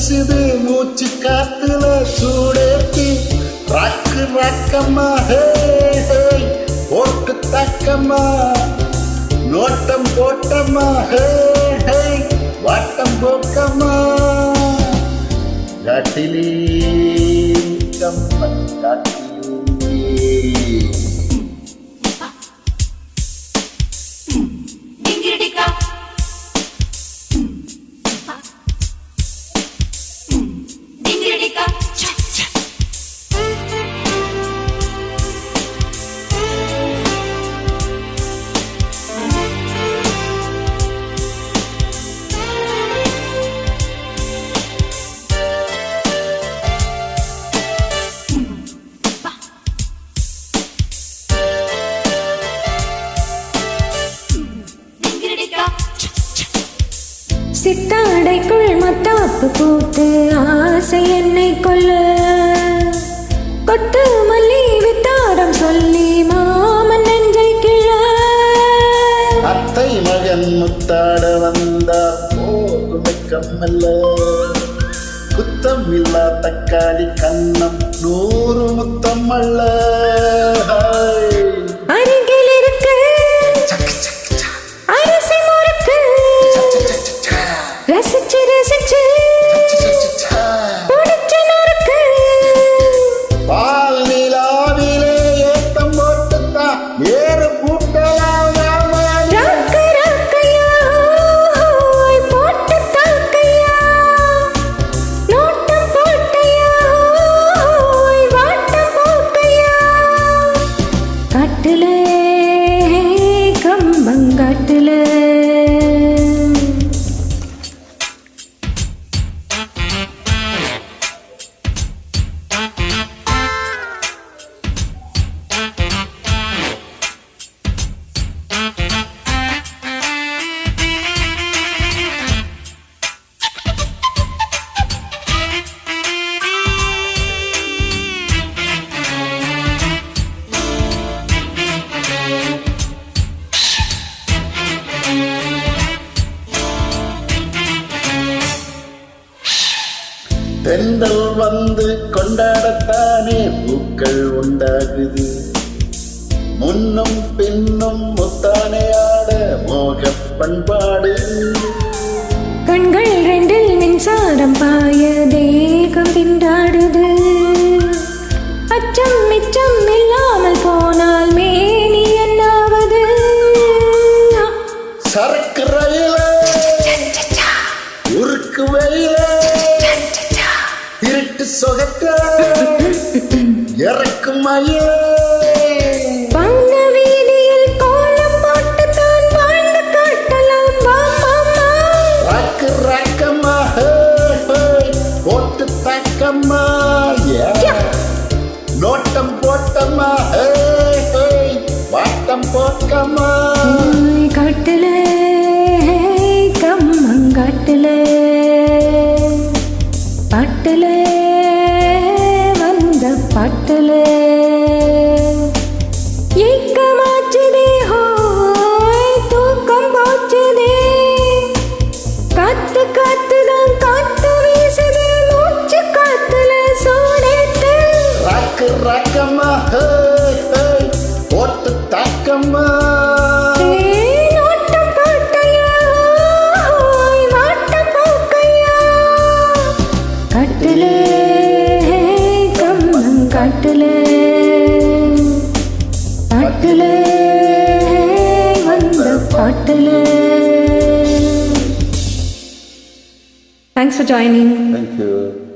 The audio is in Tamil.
வீசுது மூச்சு காத்துல சூடேத்தி ராக்கு ராக்கம்மா போட்டு தாக்கம்மா நோட்டம் போட்டம்மா வாட்டம் போக்கம்மா காட்டிலே கம்மன் காட்டிலே சித்தாடைக்குள் மத்தாப்பு போட்டு ஆசை என்னை கொல்ல கொட்டு மல்லி வித்தாரம் சொல்லி மாமன் நெஞ்சை கிழ அத்தை மகன் முத்தாட வந்தா போகுமை கம்மல்ல குத்தம் இல்லா தக்காளி கண்ணம் 100 முத்தம் அல்ல அருகில் இருக்கு அரசி முறுக்கு ரசிச்சு ரசிச்சு பிடிச்ச நறுக்கு பால் நிலாவிலே ஏத்தம் போட்டுத்தான் ஏறு கூட்டலாம் ராக்கு ராக்கையா போட்டு தாக்கையா நோட்டம் போட்டையா வாட்டம் போக்கையா காட்டுல கம்பங்காட்டுல தென்றல் வந்து கொண்டாடத்தானே பூக்கள் உண்டாகுது முன்னும் பின்னும் முத்தானையாட மோக பண்பாடு கண்கள் ரெண்டில் மின்சாரம் பாய தேகம் திண்டாடுது அச்சம் மிச்சம் இல்லாமல் போனால் மேனி என்னாவது சரக்கு ரயில உருக்கு வெயில இருட்டு சொகக்க இறக்கும் மயில வண்ண வீதியில் கோலம் போட்டு தான் வாழ்ந்து காட்டலாம் வா மாமா ராக்கு ராக்கம்மா போட்டு தாக்கம்மா நோட்டம் போட்டம்மா வாட்டம் போக்கம்மா காட்டுல கம்மங்காட்டுல பாட்டுல வந்த பாட்டுல ஏக்கமாச்சுதே ஹோய் தூக்கம் போச்சுதே காத்து காத்துதான் காத்து வீசுது மூச்சு காத்துல சூடேத்து ராக்கு ராக்கம்மா போட்டு தாக்கம்மா நோட்டம் போட்டையா வாட்டம் போக்கையா காட்டுல கம்மங்காட்டுல பாட்டுல வந்த பாட்டுல. Thanks for joining. Thank you.